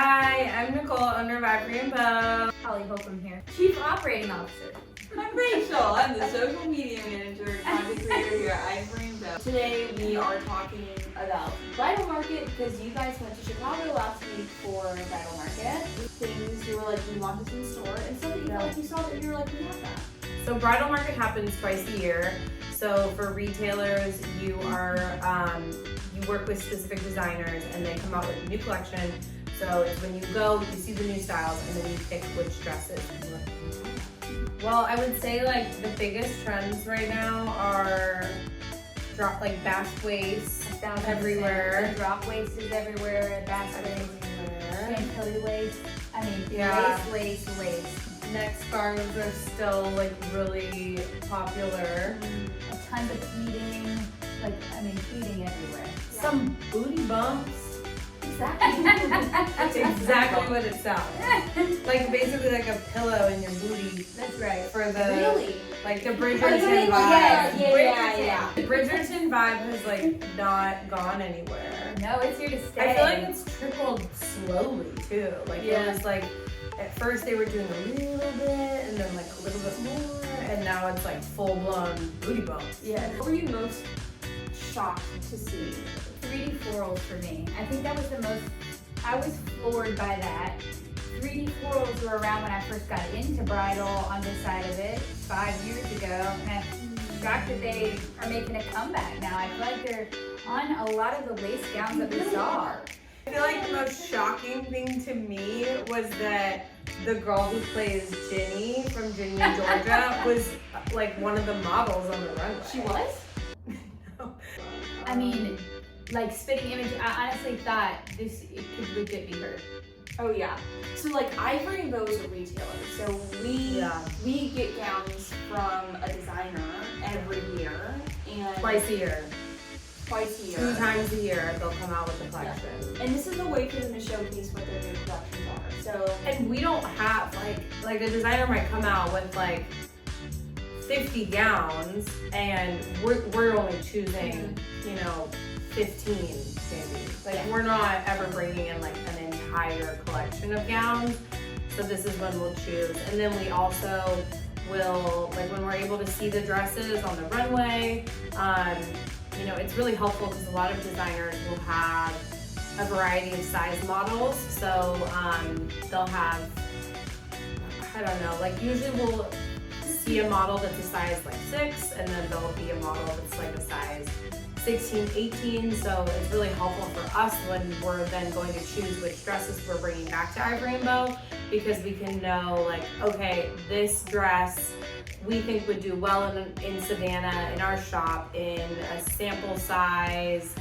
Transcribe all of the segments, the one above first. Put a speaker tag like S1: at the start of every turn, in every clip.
S1: Hi, I'm Nicole, owner of Ivory Beau.
S2: Holly Holcomb here, Chief Operating Officer.
S3: I'm Rachel. I'm the social media manager and content creator here at Ivory Beau. Today we are talking about
S2: Bridal Market because you guys went to Chicago last week for Bridal Market.
S3: things you were like, we want this in store, and stuff that you felt like you saw that you were like, we want that.
S1: So Bridal Market happens twice a year. So for retailers, you work with specific designers and they come out with a new collection. So it's when you go, you see the new styles and then you pick which dresses you want. Well, I would say like the biggest trends right now are like basque waists everywhere.
S2: Drop waist is everywhere. Basket waist, chantilly waist. I mean,
S1: Yeah.
S2: lace.
S1: Neck scarves are still like really popular.
S2: A ton of pleating, pleating everywhere.
S1: Some booty bumps.
S2: Exactly.
S1: That's exactly what it sounds. Like basically like a pillow in your booty.
S2: That's right.
S1: For the
S2: Really?
S1: like the
S2: Oh, you
S1: Bridgerton
S2: mean-
S1: vibe.
S2: yeah.
S1: The Bridgerton vibe has like not gone anywhere.
S2: No, it's here to stay.
S1: I feel like it's trickled slowly too. Like
S2: Yeah.
S1: it was like at first they were doing a little bit and then like a little bit more and now it's like full blown booty bumps.
S2: Yeah.
S3: What were you most shocked to see?
S2: 3D florals for me. I think that was the most, I was floored by that. 3D florals were around when I first got into bridal on this side of it 5 years ago. And I'm shocked that they are making a comeback now. I feel like they're on a lot of the lace gowns that we saw.
S1: I feel like the most shocking thing to me was that the girl who plays Ginny from Ginny in Georgia was like one of the models on the runway.
S3: She was?
S2: I mean, like spitting image, I honestly thought it could legit be her.
S3: Oh yeah. So like Ivory Beau is a retailer, so we get gowns from a designer every year and
S1: Twice a year.
S3: twice a year.
S1: 2 times a year they'll come out with a collection.
S3: And this is a way for them to showcase what their new collections are. So
S1: And we don't have like the designer might come out with like 50 gowns and we're only choosing, 15 maybe. Like we're not ever bringing in like an entire collection of gowns. So this is when we'll choose. And then we also will, like when we're able to see the dresses on the runway, it's really helpful because a lot of designers will have a variety of size models. So they'll have, I don't know, like usually we'll see a model that's a size like 6 and then there'll be a model that's like a size 16, 18. So it's really helpful for us when we're then going to choose which dresses we're bringing back to Ivory Beau because we can know like, okay, this dress we think would do well in Savannah in our shop in a sample size,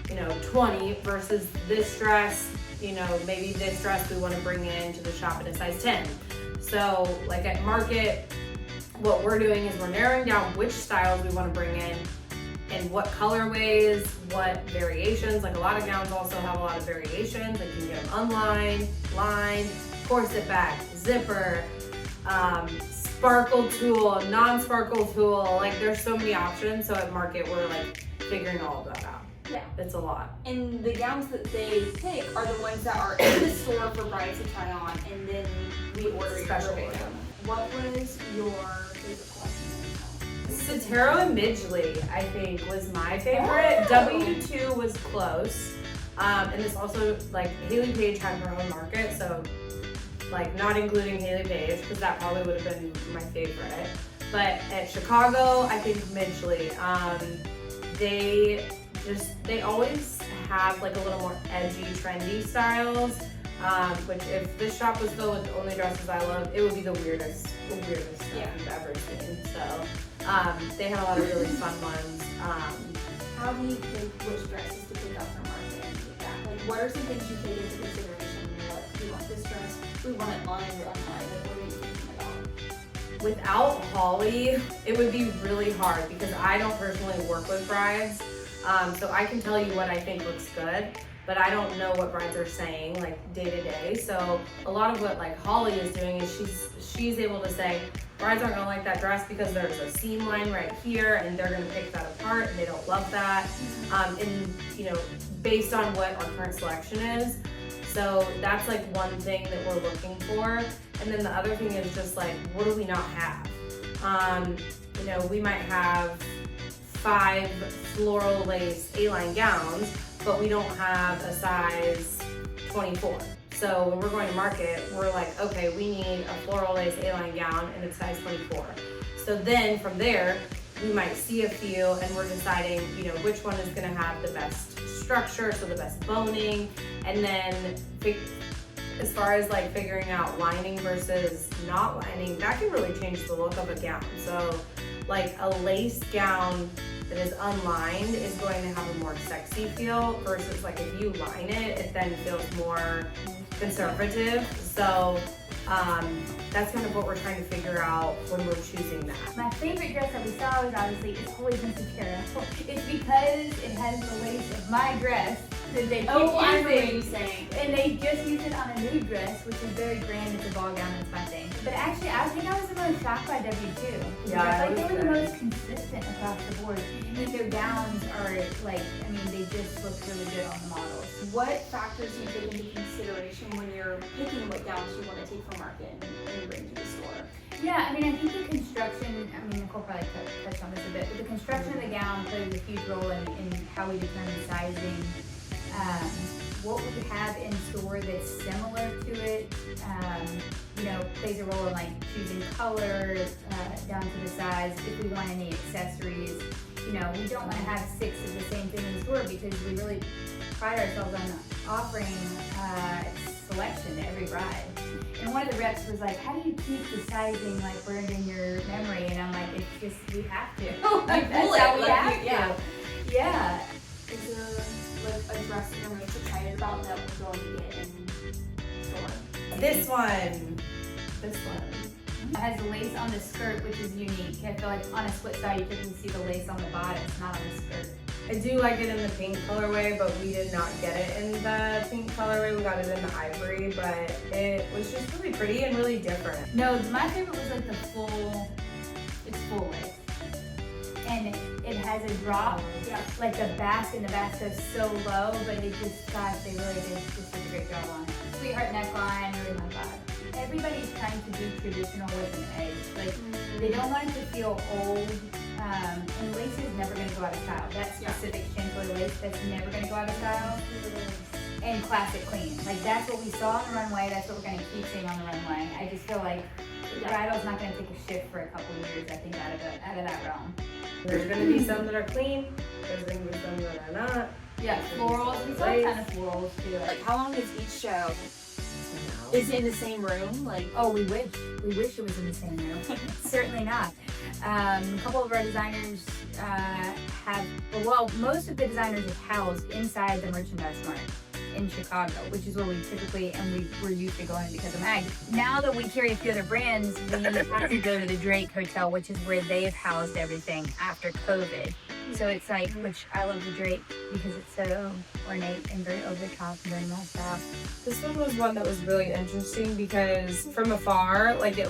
S1: 20 versus this dress, maybe this dress we want to bring into the shop in a size 10. So like at Market, what we're doing is we're narrowing down which styles we want to bring in and what colorways, what variations. Like a lot of gowns also have a lot of variations. Like you can get them unlined, lined, corset back, zipper, sparkle tulle, non-sparkle tulle. Like there's so many options. So at Market, we're like figuring all of that out.
S3: yeah.
S1: It's a lot.
S3: And the gowns that they pick are the ones that are in the store for brides to try on, and then we order
S1: Special
S3: your
S1: order.
S3: them. What was your favorite collection?
S1: Satero and Midgley, I think, was my favorite. W2 was close. And this also, like, Haley Page had her own market, so, like, not including Haley Page, because that probably would have been my favorite. But at Chicago, I think Midgley, they always have, like, a little more edgy, trendy styles. Which if this shop was filled with the only dresses I love, it would be the weirdest stuff you've ever seen. So they had a lot of really fun ones.
S3: How do you pick which dresses to pick up from Market and get back? Like, what are some things you take into consideration? Like, we want this dress, we want it lined or unlined. Like, what are you thinking about?
S1: Without Holly, it would be really hard because I don't personally work with brides. So I can tell you what I think looks good, but I don't know what brides are saying like day to day. So a lot of what like Holly is doing is she's able to say, brides aren't gonna like that dress because there's a seam line right here and they're gonna pick that apart and they don't love that. And based on what our current selection is. So that's like one thing that we're looking for. And then the other thing is just like, what do we not have? You know, we might have 5 floral lace A-line gowns, but we don't have a size 24. So when we're going to market, we're like, okay, we need a floral lace A-line gown and it's size 24. So then from there, we might see a few and we're deciding, you know, which one is gonna have the best structure, so the best boning, and then as far as like figuring out lining versus not lining, that can really change the look of a gown. So like a lace gown that is unlined is going to have a more sexy feel versus like if you line it, it then feels more conservative. So that's kind of what we're trying to figure out when we're choosing that.
S2: My favorite dress that we saw was obviously it's Holy Chicago. It's because it has the lace of my dress that they keep
S3: I know what
S2: using.
S3: you're saying.
S2: And they just used it on a new dress, which is very grand. It's a ball gown, that's my thing. But actually, I think I was the most shocked by W2.
S1: Yeah,
S2: Like, they were the most consistent across the board. And their gowns are like, I mean, they just look really good on the models.
S3: What factors do you take into consideration when you're picking what gowns you want to take from market and bring to the store?
S2: Yeah, I mean, I think the construction, I mean, Nicole probably touched on this a bit, but the construction of the gown plays a huge role in how we determine sizing. What we have in store that's similar to it, you know, plays a role in like choosing color, down to the size, if we want any accessories. You know, we don't want to have 6 of the same thing in store because we really pride ourselves on offering selection to every bride. And one of the reps was like, how do you keep the sizing like burned in your memory? And I'm like, it's just, we have to. Like, that's how we have to. Yeah.
S3: Is there like a dress that you're most excited about that we're going to get in store?
S1: This one.
S2: It has the lace on the skirt, which is unique. I feel like on a split side, you can see the lace on the bottom. It's not on the skirt.
S1: I do like it in the pink colorway, but we did not get it in the pink colorway. We got it in the ivory, but it was just really pretty and really different.
S2: No, my favorite was like it's full lace. And it has a drop, like the basque, and the basque goes so low, but it just, gosh, they really did just such a great job on it. Sweetheart neckline, really my vibe. Everybody's trying to do traditional with an edge. Like, they don't want it to feel old, and lace is never going to go out of style. That specific Chantilly lace, that's never going to go out of style. And classic clean. Like, that's what we saw on the runway, that's what we're going to keep seeing on the runway. I just feel like bridal's not going to take a shift for a couple of years, I think, out of that realm.
S1: There's going to be some that are clean, there's going to be some that are not.
S2: Yeah, florals, we saw a ton of florals too.
S3: Like, how long is each show? Is it in the same room? Like,
S2: oh, we wish it was in the same room. Certainly not. A couple of our designers most of the designers are housed inside the merchandise mart in Chicago, which is where we typically, and we're used to going because of Mag. Now that we carry a few other brands, we have to go to the Drake Hotel, which is where they've housed everything after COVID. So it's like, which I love the Drake because it's so ornate and very over the top and very well styled.
S1: This one was one that was really interesting because from afar, like it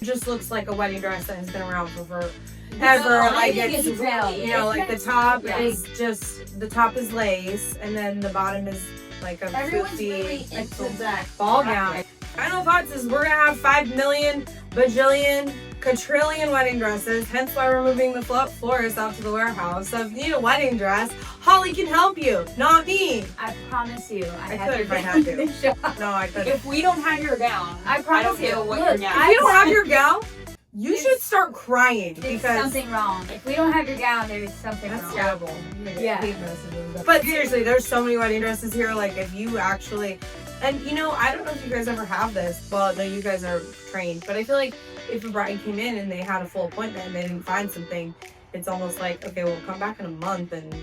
S1: just looks like a wedding dress that has been around for forever. Like it's, you know, like the top is just, the top is lace and then the bottom is like a
S3: really into that
S1: ball gown. Final thoughts is we're gonna have 5 million, bajillion, quadrillion wedding dresses, hence why we're moving the florist out to the warehouse. So if you need a wedding dress, Holly can help you, not me.
S2: I promise you,
S1: I could if I had to. No, I couldn't.
S3: If we don't have your gown,
S2: I promise
S3: don't care
S2: you.
S3: what
S2: Look,
S3: your gown
S1: If you don't have your gown, you should start crying
S2: There's
S1: because
S2: something wrong. If we don't have your gown, there's something
S1: that's
S2: wrong.
S1: terrible.
S2: Yeah.
S1: But seriously, there's so many wedding dresses here. Like if you actually, and you know, I don't know if you guys ever have this. Well, no, you guys are trained, but I feel like if a bride came in and they had a full appointment and they didn't find something, it's almost like, okay, well, come back in a month and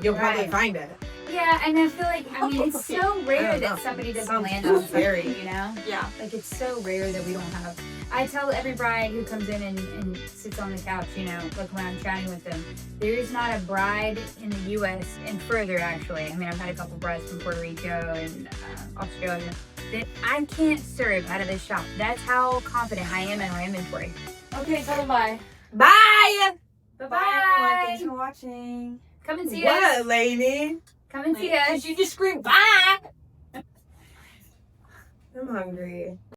S1: you'll probably find it.
S2: Yeah, and I feel like, I mean, it's so rare that somebody doesn't land on something, you know?
S3: Yeah.
S2: Like, it's so rare that we don't have. I tell every bride who comes in and sits on the couch, you know, like when I'm chatting with them, there is not a bride in the U.S. and further, actually. I mean, I've had a couple brides from Puerto Rico and Australia that I can't serve out of this shop. That's how confident I am in our inventory.
S3: Okay, tell them bye.
S1: Bye!
S3: Bye. Thanks for watching.
S2: Come and see us.
S1: What, lady?
S2: Come and see us.
S3: You just screamed bye.
S1: I'm hungry.